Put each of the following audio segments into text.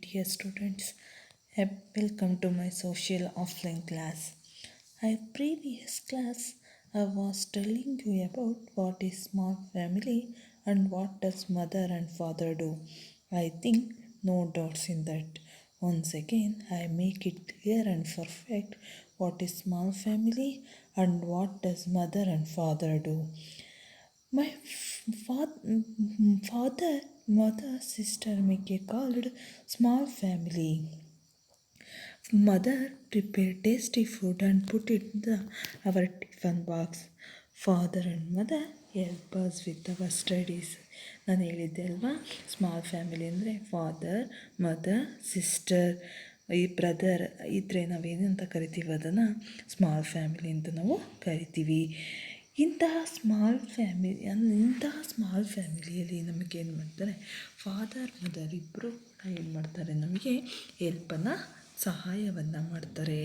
Dear students, welcome to my social offline class. In previous class, I was telling you about what is small family and what does mother and father do. I think no doubts in that. Once again, I make it clear and perfect what is small family and what does mother and father do. My father, mother, sister make a called small family. Mother prepare tasty food and put it in our tiffin box. Father and mother help us with our studies. ನಾನು ಹೇಳಿದ್ದೆ ಅಲ್ವಾ small family ಅಂದರೆ father mother sister ಈ brother ಇದ್ರೆ ನಾವೇನಂತ ಕರಿತೀವಿ ಅದನ್ನು small family ಅಂತ ನಾವು ಕರಿತೀವಿ. ಇಂತಹ ಸ್ಮಾಲ್ ಫ್ಯಾಮಿಲಿಯಲ್ಲಿ ನಮಗೇನು ಮಾಡ್ತಾರೆ, ಫಾದರ್ ಮದರ್ ಇಬ್ಬರು ಏನು ಮಾಡ್ತಾರೆ, ನಮಗೆ ಹೆಲ್ಪನ್ನು ಸಹಾಯವನ್ನು ಮಾಡ್ತಾರೆ.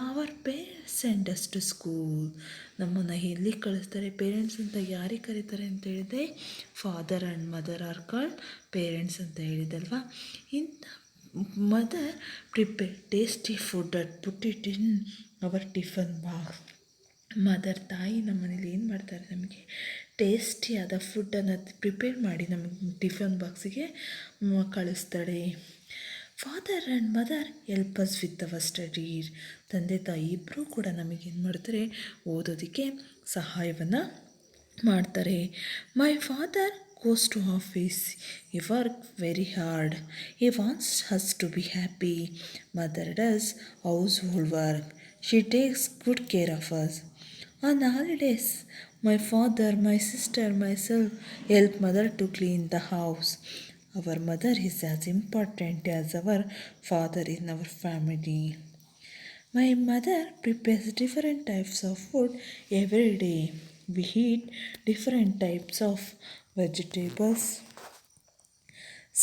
Our parents send us to school. ನಮ್ಮನ್ನು ಎಲ್ಲಿಗೆ ಕಳಿಸ್ತಾರೆ, ಪೇರೆಂಟ್ಸ್ ಅಂತ ಯಾರಿಗೆ ಕರೀತಾರೆ ಅಂತ ಹೇಳಿದೆ, father and mother are called parents ಅಂತ ಹೇಳಿದಲ್ವಾ. ಇಂಥ mother prepare tasty food and put it in our tiffin box. Mother ತಾಯಿ ನಮ್ಮ ಮನೇಲಿ ಏನು ಮಾಡ್ತಾರೆ, ನಮಗೆ ಟೇಸ್ಟಿಯಾದ ಫುಡ್ಡನ್ನು ಪ್ರಿಪೇರ್ ಮಾಡಿ ನಮಗೆ ಟಿಫನ್ ಬಾಕ್ಸಿಗೆ ಕಳಿಸ್ತಾಳೆ. Father and mother help us with our studies. ತಂದೆ ತಾಯಿ ಇಬ್ಬರೂ ಕೂಡ ನಮಗೇನು ಮಾಡ್ತಾರೆ, ಓದೋದಕ್ಕೆ ಸಹಾಯವನ್ನು ಮಾಡ್ತಾರೆ. My father goes to office. He works very hard. He wants us to be happy. Mother does household work. She takes good care of us. On holidays, my father, my sister, myself help mother to clean the house. Our mother is as important as our father in our family. My mother prepares different types of food every day. We eat different types of vegetables,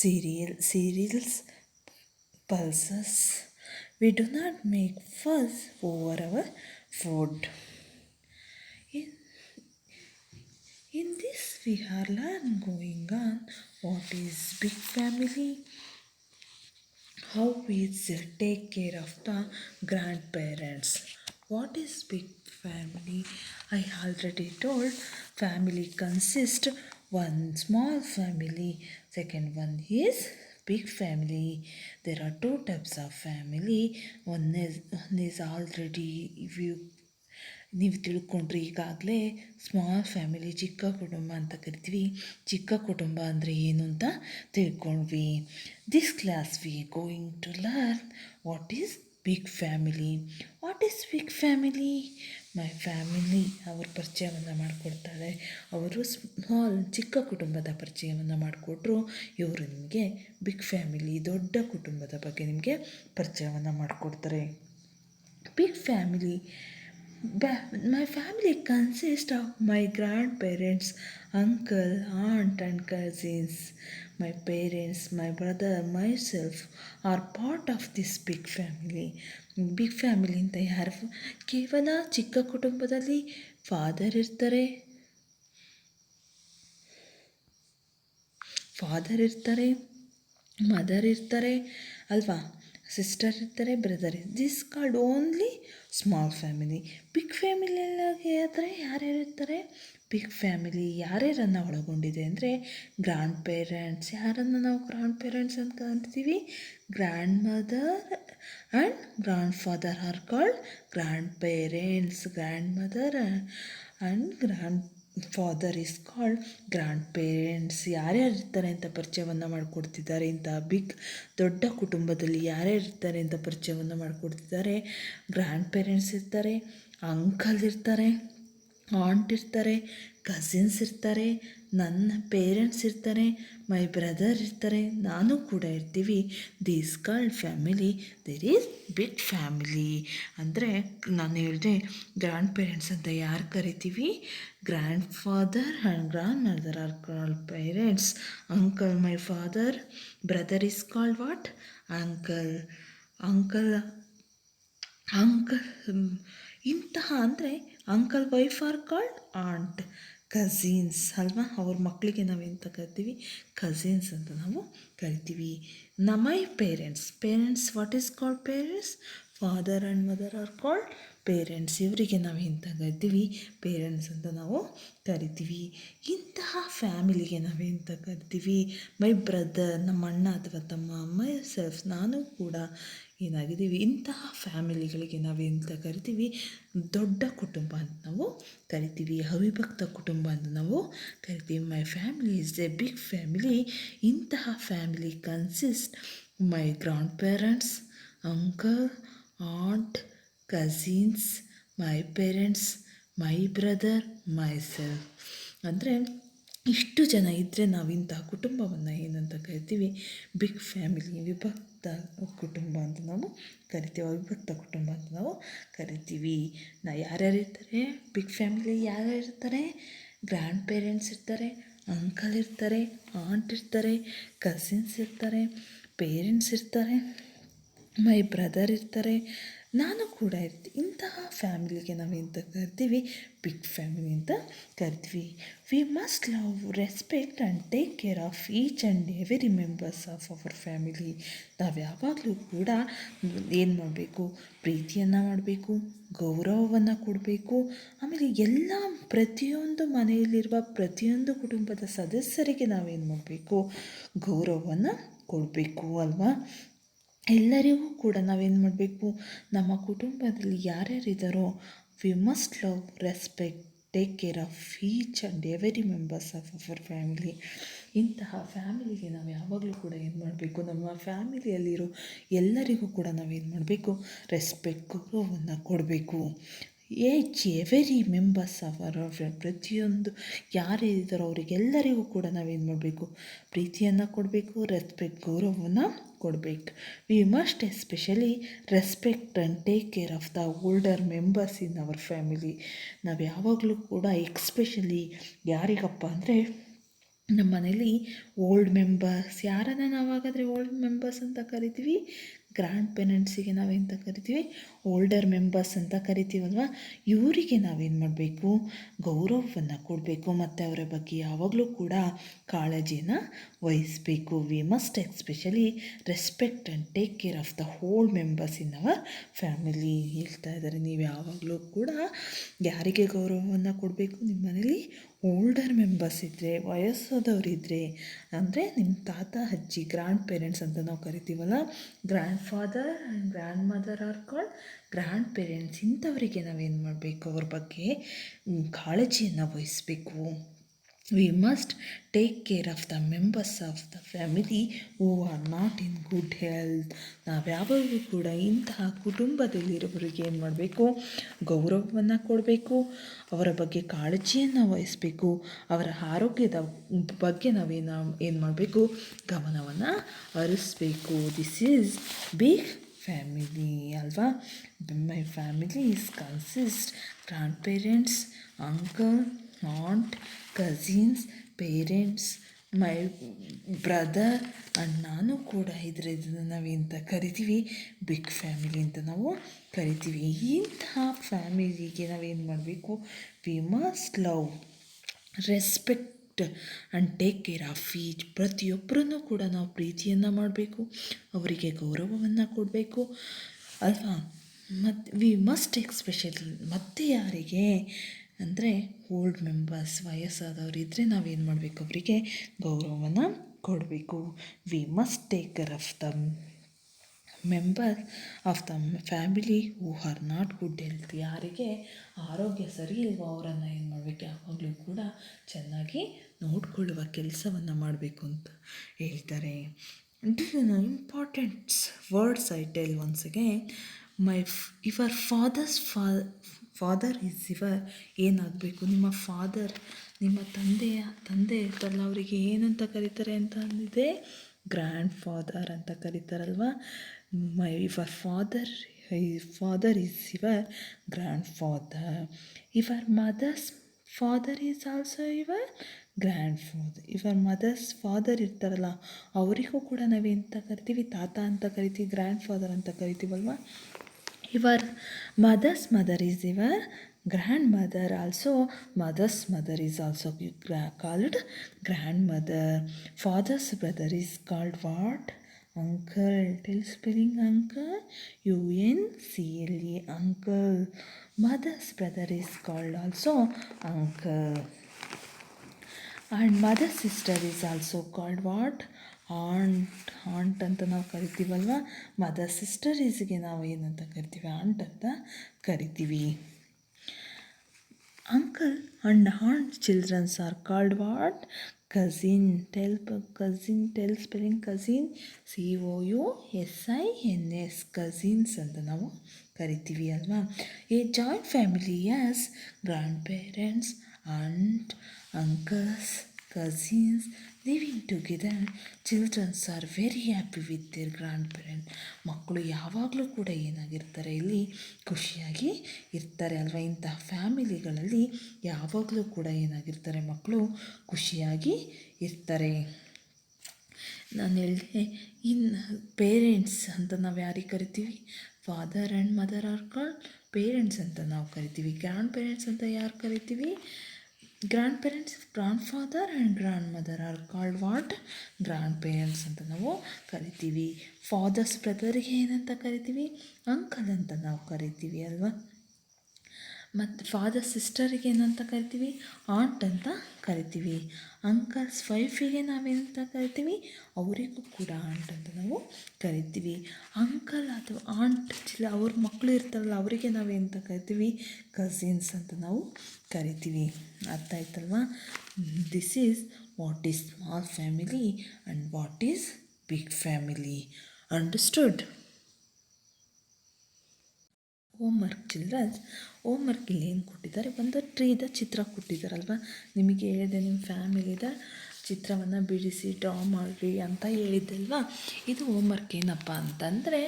cereals, pulses. We do not make fuss over our food. In this we are learning going on what is big family, how we take care of the grandparents. What is big family? I already told family consists one small family, second one is big family. There are two types of family. One is already ನೀವು ತಿಳ್ಕೊಂಡ್ರಿ ಈಗಾಗಲೇ. Small family ಚಿಕ್ಕ ಕುಟುಂಬ ಅಂತ ಕರಿತೀವಿ. ಚಿಕ್ಕ ಕುಟುಂಬ ಅಂದರೆ ಏನು ಅಂತ ತಿಳ್ಕೊಂಡ್ವಿ. This class we going to learn what is big family. What is big family? My family ಅವ್ರ ಪರಿಚಯವನ್ನು ಮಾಡಿಕೊಡ್ತಾಳೆ. ಅವರು ಚಿಕ್ಕ ಕುಟುಂಬದ ಪರಿಚಯವನ್ನು ಮಾಡಿಕೊಟ್ರು. ಇವರು ನಿಮಗೆ ಬಿಗ್ ಫ್ಯಾಮಿಲಿ ದೊಡ್ಡ ಕುಟುಂಬದ ಬಗ್ಗೆ ನಿಮಗೆ ಪರಿಚಯವನ್ನು ಮಾಡಿಕೊಡ್ತಾರೆ. Big family. My family consists of my grandparents, uncle, aunt and cousins. My parents, my brother, myself are part of this big family. Big family ಅಂತ ಯಾರು? ಕೇವಲ ಚಿಕ್ಕ ಕುಟುಂಬದಲ್ಲಿ ಫಾದರ್ ಇರ್ತಾರೆ, ಮದರ್ ಇರ್ತಾರೆ ಅಲ್ವಾ, ಸಿಸ್ಟರ್ ಇರ್ತಾರೆ, brother. This called only small family. Big ಫ್ಯಾಮಿಲಿಯಾಗಿ ಆದರೆ ಯಾರ್ಯಾರು ಇರ್ತಾರೆ? ಬಿಗ್ ಫ್ಯಾಮಿಲಿ ಯಾರ್ಯಾರನ್ನು ಒಳಗೊಂಡಿದೆ ಅಂದರೆ ಗ್ರ್ಯಾಂಡ್ ಪೇರೆಂಟ್ಸ್. ಯಾರನ್ನು ನಾವು ಗ್ರ್ಯಾಂಡ್ ಪೇರೆಂಟ್ಸ್ ಅಂತ ಅಂತೀವಿ? Grand mother and grand father R called grand parents. Grand mother and grand father is called grand parents. ಯಾರ್ಯಾರು ಇರ್ತಾರೆ ಅಂತ ಪರಿಚಯವನ್ನು ಮಾಡಿಕೊಡ್ತಿದ್ದಾರೆ. ಇಂಥ ದೊಡ್ಡ ಕುಟುಂಬದಲ್ಲಿ ಯಾರ್ಯಾರು ಇರ್ತಾರೆ ಅಂತ ಪರಿಚಯವನ್ನು ಮಾಡಿಕೊಡ್ತಿದ್ದಾರೆ. ಗ್ರ್ಯಾಂಡ್ ಪೇರೆಂಟ್ಸ್ ಇರ್ತಾರೆ, ಅಂಕಲ್ ಇರ್ತಾರೆ, ಆಂಟ್ ಇರ್ತಾರೆ, ಕಸಿನ್ಸ್ ಇರ್ತಾರೆ, ನನ್ನ ಪೇರೆಂಟ್ಸ್ ಇರ್ತಾರೆ, ಮೈ ಬ್ರದರ್ ಇರ್ತಾರೆ, ನಾನು ಕೂಡ ಇರ್ತೀವಿ. This called family. There is big family. ಅಂದರೆ ನಾನು ಹೇಳಿದೆ, ಗ್ರ್ಯಾಂಡ್ ಪೇರೆಂಟ್ಸ್ ಅಂತ ಯಾರು ಕರಿತೀವಿ? Grandfather and grandmother are called parents. Uncle, my father brother is called what? Uncle. Uncle ಇಂತಹ ಅಂದರೆ uncle wife are called aunt. Cousins ಅಲ್ವಾ, ಅವ್ರ ಮಕ್ಕಳಿಗೆ ನಾವೆಂತ ಕರಿತೀವಿ, ಕಝಿನ್ಸ್ ಅಂತ ನಾವು ಕರಿತೀವಿ. My parents what is called parents? Father and mother are called parents. ಇವರಿಗೆ ನಾವು ಎಂತ ಕರಿತೀವಿ, ಪೇರೆಂಟ್ಸ್ ಅಂತ ನಾವು ಕರಿತೀವಿ. ಇಂತಹ ಫ್ಯಾಮಿಲಿಗೆ ನಾವೆಂತ ಕರಿತೀವಿ, ಮೈ ಬ್ರದರ್, ನಮ್ಮ ಅಣ್ಣ ಅಥವಾ ತಮ್ಮ, ಮೈ ಸೆಲ್ಫ್, ನಾನು ಕೂಡ ಏನಾಗಿದ್ದೀವಿ. ಇಂತಹ ಫ್ಯಾಮಿಲಿಗಳಿಗೆ ನಾವೆಂತ ಕರಿತೀವಿ, ದೊಡ್ಡ ಕುಟುಂಬ ಅಂತ ನಾವು ಕರಿತೀವಿ, ಅವಿಭಕ್ತ ಕುಟುಂಬ ಅಂತ ನಾವು ಕರಿತೀವಿ. My family is a big family. ಇಂತಹ family consist my grandparents, uncle, aunt, cousins, my parents, my brother, myself. ಅಂದರೆ ಇಷ್ಟು ಜನ ಇದ್ದರೆ ನಾವು ಇಂತಹ ಕುಟುಂಬವನ್ನು ಏನಂತ ಕರಿತೀವಿ, ಬಿಗ್ ಫ್ಯಾಮಿಲಿ, ವಿಭಕ್ತ ಕುಟುಂಬ ಅಂತ ನಾವು ಕರಿತೀವಿ, ಅವಿಭಕ್ತ ಕುಟುಂಬ ಅಂತ ನಾವು ಕರಿತೀವಿ. ಯಾರ್ಯಾರು ಇರ್ತಾರೆ ಬಿಗ್ ಫ್ಯಾಮಿಲಿ? ಯಾರ್ಯಾರು ಇರ್ತಾರೆ? ಗ್ರ್ಯಾಂಡ್ ಪೇರೆಂಟ್ಸ್ ಇರ್ತಾರೆ, ಅಂಕಲ್ ಇರ್ತಾರೆ, ಆಂಟ್ ಇರ್ತಾರೆ, ಕಸಿನ್ಸ್ ಇರ್ತಾರೆ, ಪೇರೆಂಟ್ಸ್ ಇರ್ತಾರೆ, ಮೈ ಬ್ರದರ್ ಇರ್ತಾರೆ, ನಾನು ಕೂಡ ಇರ್ತೀನಿ. ಇಂತಹ ಫ್ಯಾಮಿಲಿಗೆ ನಾವೆಂತ ಕರಿತೀವಿ, ಬಿಗ್ ಫ್ಯಾಮಿಲಿ ಅಂತ ಕರಿತೀವಿ. V must love, respect and take care of each and every members of our family. ನಾವು ಯಾವಾಗಲೂ ಕೂಡ ಏನು ಮಾಡಬೇಕು, ಪ್ರೀತಿಯನ್ನು ಮಾಡಬೇಕು, ಗೌರವವನ್ನು ಕೊಡಬೇಕು. ಆಮೇಲೆ ಎಲ್ಲ ಪ್ರತಿಯೊಂದು ಮನೆಯಲ್ಲಿರುವ ಪ್ರತಿಯೊಂದು ಕುಟುಂಬದ ಸದಸ್ಯರಿಗೆ ನಾವೇನು ಮಾಡಬೇಕು, ಗೌರವವನ್ನು ಕೊಡಬೇಕು ಅಲ್ವಾ. ಎಲ್ಲರಿಗೂ ಕೂಡ ನಾವೇನು ಮಾಡಬೇಕು, ನಮ್ಮ ಕುಟುಂಬದಲ್ಲಿ ಯಾರ್ಯಾರಿದ್ದಾರೋ we must love, respect, take care of each and every members of our family. ಇಂತಹ ಫ್ಯಾಮಿಲಿಗೆ ನಾವು ಯಾವಾಗಲೂ ಕೂಡ ಏನು ಮಾಡಬೇಕು, ನಮ್ಮ ಫ್ಯಾಮಿಲಿಯಲ್ಲಿರೋ ಎಲ್ಲರಿಗೂ ಕೂಡ ನಾವೇನು ಮಾಡಬೇಕು, ರೆಸ್ಪೆಕ್ಟ್, ಗೌರವವನ್ನು ಕೊಡಬೇಕು. ಎವರಿ ಮೆಂಬರ್ಸ್ ಆಫ್ ಅವರ್, ಪ್ರತಿಯೊಂದು ಯಾರಿದ್ದಾರೋ ಅವರಿಗೆಲ್ಲರಿಗೂ ಕೂಡ ನಾವೇನು ಮಾಡಬೇಕು, ಪ್ರೀತಿಯನ್ನು ಕೊಡಬೇಕು, ರೆಸ್ಪೆಕ್ಟ್, ಗೌರವವನ್ನು ಕೊಡಬೇಕು. We must especially respect and take care of the older members in our family. ನಾವು ಯಾವಾಗಲೂ ಕೂಡ ಎಕ್ಸ್ಪೆಷಲಿ ಯಾರಿಗಪ್ಪ ಅಂದರೆ ನಮ್ಮ ಮನೇಲಿ ಓಲ್ಡ್ ಮೆಂಬರ್ಸ್, ಯಾರನ್ನು ನಾವಾಗಾದರೆ ಓಲ್ಡ್ ಮೆಂಬರ್ಸ್ ಅಂತ ಕರಿತೀವಿ, ಗ್ರ್ಯಾಂಡ್ ಪೇರೆಂಟ್ಸಿಗೆ ನಾವೆಂತ ಕರಿತೀವಿ, ಓಲ್ಡರ್ ಮೆಂಬರ್ಸ್ ಅಂತ ಕರಿತೀವಲ್ವ. ಇವರಿಗೆ ನಾವೇನು ಮಾಡಬೇಕು, ಗೌರವವನ್ನು ಕೊಡಬೇಕು ಮತ್ತು ಅವರ ಬಗ್ಗೆ ಯಾವಾಗಲೂ ಕೂಡ ಕಾಳಜಿಯನ್ನು ವಹಿಸಬೇಕು. We must especially respect and take care of the whole members in our family. ಹೇಳ್ತಾ ಇದ್ದಾರೆ, ನೀವು ಯಾವಾಗಲೂ ಕೂಡ ಯಾರಿಗೆ ಗೌರವವನ್ನು ಕೊಡಬೇಕು, ನಿಮ್ಮ ಮನೇಲಿ ಓಲ್ಡರ್ ಮೆಂಬರ್ಸ್ ಇದ್ದರೆ, ವಯಸ್ಸಾದವರಿದ್ದರೆ, ಅಂದರೆ ನಿಮ್ಮ ತಾತ ಅಜ್ಜಿ, ಗ್ರ್ಯಾಂಡ್ ಪೇರೆಂಟ್ಸ್ ಅಂತ ನಾವು ಕರಿತೀವಲ್ಲ, grandfather and grandmother are called grandparents. ಇಂಥವರಿಗೆ ನಾವೇನು ಮಾಡಬೇಕು, ಅವ್ರ ಬಗ್ಗೆ ಕಾಳಜಿಯನ್ನು ವಹಿಸಬೇಕು. We must take care of the members of the family who are not in good health. ನಾವು ಯಾವಾಗಲೂ ಕೂಡ ಇಂತಹ ಕುಟುಂಬದಲ್ಲಿರೋರಿಗೆ ಏನು ಮಾಡಬೇಕು, ಗೌರವವನ್ನು ಕೊಡಬೇಕು, ಅವರ ಬಗ್ಗೆ ಕಾಳಜಿಯನ್ನು ವಹಿಸಬೇಕು, ಅವರ ಆರೋಗ್ಯದ ಬಗ್ಗೆ ಏನು ಮಾಡಬೇಕು, ಗಮನವನ್ನು ಹರಿಸಬೇಕು. ದಿಸ್ ಈಸ್ ಬಿಗ್ ಫ್ಯಾಮಿಲಿ ಅಲ್ವಾ. My family is consist grandparents, uncle, aunt, cousins, parents, my brother and ನಾನು ಕೂಡ ಇದನ್ನು ನಾವೆಂತ ಕರಿತೀವಿ, ಬಿಗ್ ಫ್ಯಾಮಿಲಿ ಅಂತ ನಾವು ಕರಿತೀವಿ. ಇಂತಹ ಫ್ಯಾಮಿಲಿಗೆ ನಾವೇನು ಮಾಡಬೇಕು, V must love, respect and take care of each. ಪ್ರತಿಯೊಬ್ಬರನ್ನು ಕೂಡ ನಾವು ಪ್ರೀತಿಯನ್ನು ಮಾಡಬೇಕು, ಅವರಿಗೆ ಗೌರವವನ್ನು ಕೊಡಬೇಕು ಅಲ್ವಾ. ಮತ್ತು ವಿ ಮಸ್ಟ್ ಎಸ್ಪೆಷಲಿ, ಮತ್ತು ಯಾರಿಗೆ ಅಂದರೆ ಓಲ್ಡ್ ಮೆಂಬರ್ಸ್, ವಯಸ್ಸಾದವರು ಇದ್ದರೆ ನಾವೇನು ಮಾಡಬೇಕು, ಅವರಿಗೆ ಗೌರವವನ್ನು ಕೊಡಬೇಕು. V must take care of the member of the family who are not good health. ಯಾರಿಗೆ ಆರೋಗ್ಯ ಸರಿ ಇಲ್ವೋ ಅವರನ್ನು ಏನು ಮಾಡಬೇಕು, ಯಾವಾಗಲೂ ಕೂಡ ಚೆನ್ನಾಗಿ ನೋಡಿಕೊಳ್ಳುವ ಕೆಲಸವನ್ನು ಮಾಡಬೇಕು ಅಂತ ಹೇಳ್ತಾರೆ. Important words I tell once again. Your father is your, ಏನಾಗಬೇಕು, ನಿಮ್ಮ ಫಾದರ್, ನಿಮ್ಮ ತಂದೆ ಇರ್ತಾರಲ್ಲ, ಅವರಿಗೆ ಏನಂತ ಕರೀತಾರೆ ಅಂತ ಅಂದಿದೆ, ಗ್ರ್ಯಾಂಡ್ ಫಾದರ್ ಅಂತ ಕರೀತಾರಲ್ವ. Your father is your grandfather. Your mother's father is also your grandfather. Your mother's father ಇರ್ತಾರಲ್ಲ, ಅವರಿಗೂ ಕೂಡ ನಾವೆಂತ ಕರಿತೀವಿ, ತಾತ ಅಂತ ಕರಿತೀವಿ, ಗ್ರ್ಯಾಂಡ್ ಫಾದರ್ ಅಂತ ಕರಿತೀವಲ್ವ. Your mother's mother is your Grandmother also, mother's mother is also called grandmother. Father's brother is called what? Uncle. Tell spelling uncle. UNCLE, uncle. Mother's brother is called also uncle. And mother sister is also called what? Aunt. Aunt ಅಂತ ನಾವು ಕರಿತೀವಲ್ವ. Mother ಸಿಸ್ಟರೀಸ್ಗೆ ನಾವು ಏನಂತ ಕರಿತೀವಿ? Ant ಅಂತ ಕರಿತೀವಿ. Uncle and aunt childrens are called what? Cousin. Tell cousin. Tell spelling cousin. COUSINS. Cousins ಅಂತ ನಾವು ಕರಿತೀವಿ ಅಲ್ವಾ. A joint family has grandparents, aunt, uncles, cousins living together. Children are very happy with their grandparents. ಮಕ್ಕಳು ಯಾವಾಗಲೂ ಕೂಡ ಏನಾಗಿರ್ತಾರೆ, ಇಲ್ಲಿ ಖುಷಿಯಾಗಿ ಇರ್ತಾರೆ ಅಲ್ವಾ. ಇಂತಹ ಫ್ಯಾಮಿಲಿಗಳಲ್ಲಿ ಯಾವಾಗಲೂ ಕೂಡ ಏನಾಗಿರ್ತಾರೆ, ಮಕ್ಕಳು ಖುಷಿಯಾಗಿ ಇರ್ತಾರೆ. ನಾನು ಹೇಳಿದೆ, ಇನ್ನು ಪೇರೆಂಟ್ಸ್ ಅಂತ ನಾವು ಯಾರಿಗೆ ಕರಿತೀವಿ? Father and mother are called parents ಅಂತ ನಾವು ಕರಿತೀವಿ. ಗ್ರ್ಯಾಂಡ್ ಪೇರೆಂಟ್ಸ್ ಅಂತ ಯಾರು ಕರಿತೀವಿ? Grand parents, grand father and grandmother are called what? Grand parents ಅಂತ ನಾವು ಕರಿತೀವಿ. ಫಾದರ್ಸ್ ಬ್ರದರ್ಗೆ ಏನಂತ ಕರಿತೀವಿ? ಅಂಕಲ್ ಅಂತ ನಾವು ಕರಿತೀವಿ ಅಲ್ವಾ. ಮತ್ತು ಫಾದರ್ ಸಿಸ್ಟರಿಗೆ ಏನಂತ ಕರಿತೀವಿ? ಆಂಟ್ ಅಂತ ಕರಿತೀವಿ. ಅಂಕಲ್ಸ್ ವೈಫಿಗೆ ನಾವೇನಂತ ಕರಿತೀವಿ? ಅವರಿಗೂ ಕೂಡ ಆಂಟ್ ಅಂತ ನಾವು ಕರಿತೀವಿ. ಅಂಕಲ್ ಅಥವಾ ಆಂಟ್ ಅವ್ರ ಮಕ್ಕಳು ಇರ್ತಾರಲ್ಲ, ಅವರಿಗೆ ನಾವೇನಂತ ಕರಿತೀವಿ? ಕಸಿನ್ಸ್ ಅಂತ ನಾವು ಕರಿತೀವಿ. ಅರ್ಥ ಆಯ್ತಲ್ವಾ? This is what is small family and what is big family. Understood? Homework childrens. Homework ಇಲ್ಲಿ ಏನು ಕೊಟ್ಟಿದ್ದಾರೆ? ಒಂದು ಟ್ರೀದ ಚಿತ್ರ ಕೊಟ್ಟಿದ್ದಾರಲ್ವ. ನಿಮಗೆ ಹೇಳಿದೆ, ನಿಮ್ಮ ಫ್ಯಾಮಿಲಿದ ಚಿತ್ರವನ್ನು ಬಿಡಿಸಿ ಡ್ರಾ ಮಾಡಿರಿ ಅಂತ ಹೇಳಿದ್ದಲ್ವ. ಇದು ಹೋಮ್ವರ್ಕ್ ಏನಪ್ಪ ಅಂತಂದರೆ,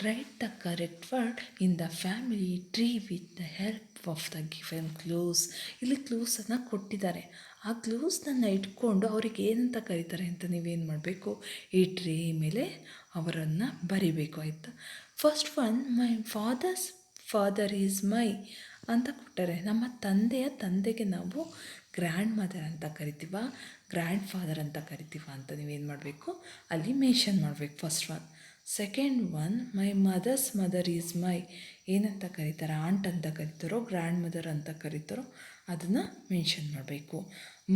right the correct word in the family tree with the help of the given clues. ಇಲ್ಲಿ ಕ್ಲೂಸನ್ನು ಕೊಟ್ಟಿದ್ದಾರೆ. ಆ ಕ್ಲೂಸ್ನನ್ನು ಇಟ್ಕೊಂಡು ಅವ್ರಿಗೆ ಏನಂತ ಕರೀತಾರೆ ಅಂತ ನೀವೇನು ಮಾಡಬೇಕು? ಈ ಟ್ರೀ ಮೇಲೆ ಅವರನ್ನು ಬರಿಬೇಕು, ಆಯಿತಾ. First one, my father is ಮೈ ಅಂತ ಕೊಟ್ಟರೆ, ನಮ್ಮ ತಂದೆಗೆ ನಾವು ಗ್ರ್ಯಾಂಡ್ ಮದರ್ ಅಂತ ಕರಿತೀವ, ಗ್ರ್ಯಾಂಡ್ ಫಾದರ್ ಅಂತ ಕರಿತೀವ ಅಂತ ನೀವೇನು ಮಾಡಬೇಕು? ಅಲ್ಲಿ ಮೆನ್ಷನ್ ಮಾಡಬೇಕು, first one. Second one, my mother's mother is my ಏನಂತ ಕರೀತಾರೆ? ಆಂಟ್ ಅಂತ ಕರೀತಾರೋ ಗ್ರ್ಯಾಂಡ್ ಮದರ್ ಅಂತ ಕರೀತಾರೋ ಅದನ್ನು ಮೆನ್ಷನ್ ಮಾಡಬೇಕು.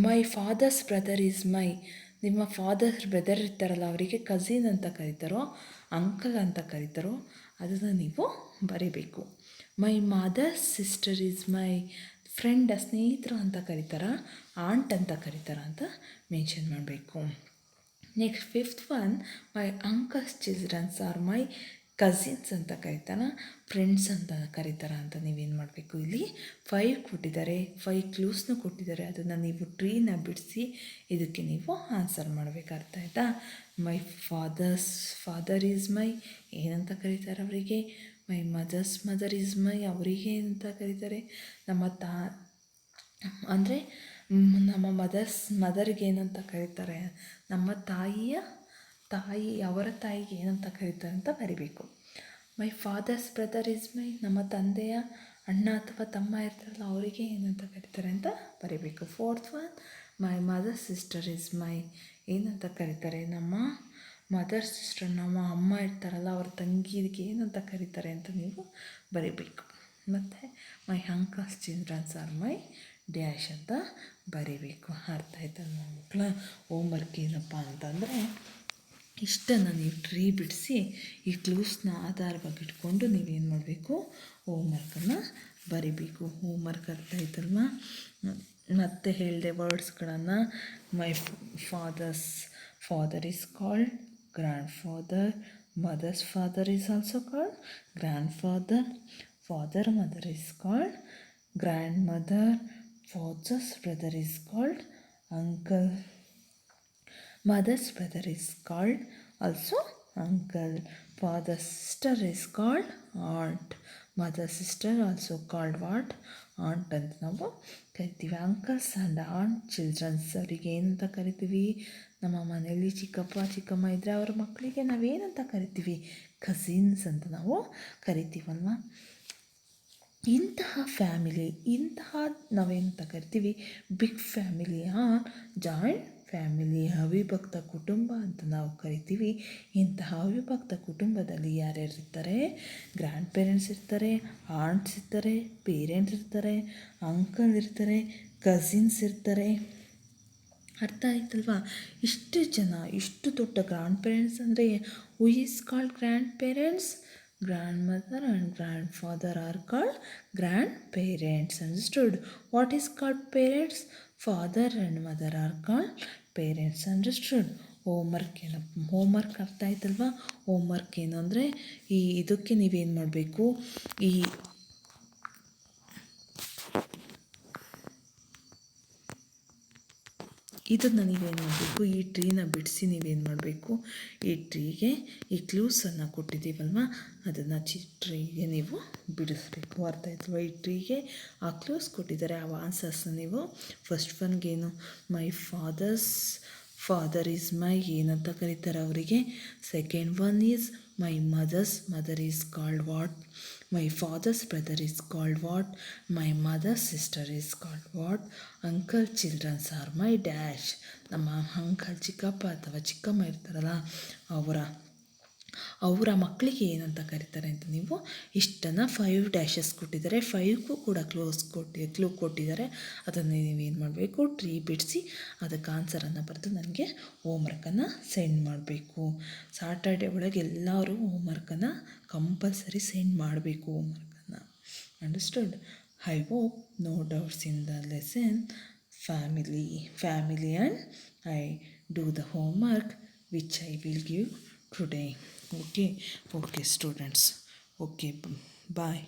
ಮೈ ಫಾದರ್ಸ್ ಬ್ರದರ್ ಈಸ್ ಮೈ, ನಿಮ್ಮ ಫಾದರ್ ಬ್ರದರ್ ಇರ್ತಾರಲ್ಲ ಅವರಿಗೆ ಕಸಿನ್ ಅಂತ ಕರೀತಾರೋ ಅಂಕಲ್ ಅಂತ ಕರೀತಾರೋ ಅದನ್ನು ನೀವು ಬರೀಬೇಕು. My mother's sister is my friend, ಸ್ನೇಹಿತರು ಅಂತ ಕರೀತಾರ, ಆಂಟ್ ಅಂತ ಕರೀತಾರ ಅಂತ ಮೆನ್ಷನ್ ಮಾಡಬೇಕು. Next fifth one, my uncle's children's are my cousins ಅಂತ ಕರೀತಾರ, ಫ್ರೆಂಡ್ಸ್ ಅಂತ ಕರೀತಾರ ಅಂತ ನೀವೇನು ಮಾಡಬೇಕು? ಇಲ್ಲಿ 5 ಕೊಟ್ಟಿದ್ದಾರೆ, 5 ಕ್ಲೂಸ್ನು ಕೊಟ್ಟಿದ್ದಾರೆ. ಅದನ್ನು ನೀವು ಟ್ರೀನ ಬಿಡಿಸಿ ಇದಕ್ಕೆ ನೀವು ಆನ್ಸರ್ ಮಾಡಬೇಕು. ಅರ್ಥ ಆಯಿತಾ? ಮೈ ಫಾದರ್ ಈಸ್ ಮೈ ಏನಂತ ಕರೀತಾರೆ ಅವರಿಗೆ? ಮೈ ಮದರ್ ಈಸ್ ಮೈ ಅವರಿಗೆ ಏನಂತ ಕರೀತಾರೆ? ಅಂದರೆ ನಮ್ಮ ಮದರ್ಗೆ ಏನಂತ ಕರೀತಾರೆ? ನಮ್ಮ ಅವರ ತಾಯಿಗೆ ಏನಂತ ಕರೀತಾರೆ ಅಂತ ಬರಿಬೇಕು. ಮೈ ಫಾದರ್ಸ್ ಬ್ರದರ್ ಈಸ್ ಮೈ, ನಮ್ಮ ತಂದೆಯ ಅಣ್ಣ ಅಥವಾ ತಮ್ಮ ಇರ್ತಾರಲ್ಲ ಅವರಿಗೆ ಏನಂತ ಕರೀತಾರೆ ಅಂತ ಬರಿಬೇಕು. Fourth one, my mother sister is my ಏನಂತ ಕರೀತಾರೆ? ನಮ್ಮ ಮದರ್ ಸಿಸ್ಟರ್, ನಮ್ಮ ಅಮ್ಮ ಇರ್ತಾರಲ್ಲ ಅವ್ರ ತಂಗಿಗೆ ಏನಂತ ಕರೀತಾರೆ ಅಂತ ನೀವು ಬರಿಬೇಕು. ಮತ್ತು my uncle's children's are my dash ಅಂತ ಬರೀಬೇಕು. ಅರ್ಥ ಆಯ್ತಲ್ಲ ಮಕ್ಕಳ? ಹೋಮ್ವರ್ಕ್ ಏನಪ್ಪ ಅಂತಂದರೆ, ಇಷ್ಟನ್ನು ನೀವು ಟ್ರೀ ಬಿಡಿಸಿ ಈ ಕ್ಲೂಸ್ನ ಆಧಾರವಾಗಿ ಇಟ್ಕೊಂಡು ನೀವೇನು ಮಾಡಬೇಕು? ಹೋಮ್ವರ್ಕನ್ನು ಬರಿಬೇಕು. ಹೋಮ್ವರ್ಕ್ ಅರ್ಥ ಆಯ್ತಲ್ವ? ಮತ್ತೆ ಹೇಳಿದೆ ವರ್ಡ್ಸ್ಗಳನ್ನು. My father is called grandfather, mother's father is also called grandfather mother is called grandmother, father's brother is called uncle, mother's brother is called also uncle, father's sister is called aunt, mother's sister also called what? aunt ಅಂತ ನಾವು ಕರಿತೀವಿ. Uncles and ant children's ಅವರಿಗೆ ಏನಂತ ಕರಿತೀವಿ? ನಮ್ಮ ಮನೆಯಲ್ಲಿ ಚಿಕ್ಕಪ್ಪ ಚಿಕ್ಕಮ್ಮ ಇದ್ದರೆ ಅವ್ರ ಮಕ್ಕಳಿಗೆ ನಾವೇನಂತ ಕರಿತೀವಿ? ಕಸಿನ್ಸ್ ಅಂತ ನಾವು ಕರಿತೀವಲ್ವ. ಇಂತಹ ಫ್ಯಾಮಿಲಿ, ಇಂತಹ ನಾವೇಂತ ಕರಿತೀವಿ ಬಿಗ್ ಫ್ಯಾಮಿಲಿ, ಜಾಯಿಂಟ್ ಫ್ಯಾಮಿಲಿ, ಅವಿಭಕ್ತ ಕುಟುಂಬ ಅಂತ ನಾವು ಕರಿತೀವಿ. ಇಂತಹ ಅವಿಭಕ್ತ ಕುಟುಂಬದಲ್ಲಿ ಯಾರ್ಯಾರು ಇರ್ತಾರೆ? ಗ್ರ್ಯಾಂಡ್ ಪೇರೆಂಟ್ಸ್ ಇರ್ತಾರೆ, ಆಂಟ್ಸ್ ಇರ್ತಾರೆ, ಪೇರೆಂಟ್ಸ್ ಇರ್ತಾರೆ, ಅಂಕಲ್ ಇರ್ತಾರೆ, ಕಸಿನ್ಸ್ ಇರ್ತಾರೆ. ಅರ್ಥ ಆಯ್ತಲ್ವಾ? ಇಷ್ಟು ಜನ, ಇಷ್ಟು ದೊಡ್ಡ ಗ್ರ್ಯಾಂಡ್ ಪೇರೆಂಟ್ಸ್ ಅಂದರೆ who is called grand parents? Grand mother and grand father R called grand parents. Understood? What is called parents? Father and mother are called parents. Understood? Homework ಏನಪ್ಪ? ಹೋಮ್ವರ್ಕ್ ಅರ್ಥ ಆಯ್ತಲ್ವಾ? ಹೋಮ್ವರ್ಕ್ ಏನು ಅಂದರೆ ಇದಕ್ಕೆ ನೀವೇನು ಮಾಡಬೇಕು, ಇದನ್ನು ನೀವೇನು ಮಾಡಬೇಕು, ಈ ಟ್ರೀನ ಬಿಡಿಸಿ ನೀವೇನು ಮಾಡಬೇಕು, ಈ ಟ್ರೀಗೆ ಈ ಕ್ಲೂಸನ್ನು ಕೊಟ್ಟಿದ್ದೀವಲ್ವ, ಅದನ್ನು ಟ್ರೀಗೆ ನೀವು ಬಿಡಿಸ್ಬೇಕು. ಅರ್ಥ ಆಯ್ತಲ್ವ? ಈ ಟ್ರೀಗೆ ಆ ಕ್ಲೂಸ್ ಕೊಟ್ಟಿದ್ದಾರೆ, ಆ ಆನ್ಸರ್ಸ್ನ ನೀವು ಫಸ್ಟ್ ಒನ್ಗೇನು ಮೈ ಫಾದರ್ ಈಸ್ ಮೈ ಏನಂತ ಕರೀತಾರೆ ಅವರಿಗೆ. Second one is my mother is called what? My father's brother is called what? My mother's sister is called what? Uncle children's are my dash. ನಮ್ಮ uncle, ಚಿಕ್ಕಪ್ಪ ಅಥವಾ ಚಿಕ್ಕಮ್ಮ ಇರ್ತಾರಲ್ಲ, ಅವರ ಮಕ್ಕಳಿಗೆ ಏನಂತ ಕರೀತಾರೆ ಅಂತ ನೀವು ಇಷ್ಟನ್ನು 5 ಡ್ಯಾಶಸ್ ಕೊಟ್ಟಿದ್ದಾರೆ. 5ಗೂ ಕೂಡ ಕ್ಲೂ ಕೊಟ್ಟಿದ್ದಾರೆ. ಅದನ್ನು ನೀವೇನು ಮಾಡಬೇಕು, ಟ್ರೀ ಬಿಡಿಸಿ ಅದಕ್ಕೆ ಆನ್ಸರನ್ನು ಬರೆದು ನನಗೆ ಹೋಮ್ವರ್ಕನ್ನು ಸೆಂಡ್ ಮಾಡಬೇಕು. ಸಾಟರ್ಡೆ ಒಳಗೆ ಎಲ್ಲರೂ ಹೋಮ್ವರ್ಕನ್ನು ಕಂಪಲ್ಸರಿ ಸೆಂಡ್ ಮಾಡಬೇಕು. ಹೋಮ್ವರ್ಕನ್ನು. Understood? I hope no doubts in the lesson family and I do the homework which I will give today. Okay students. Okay, bye.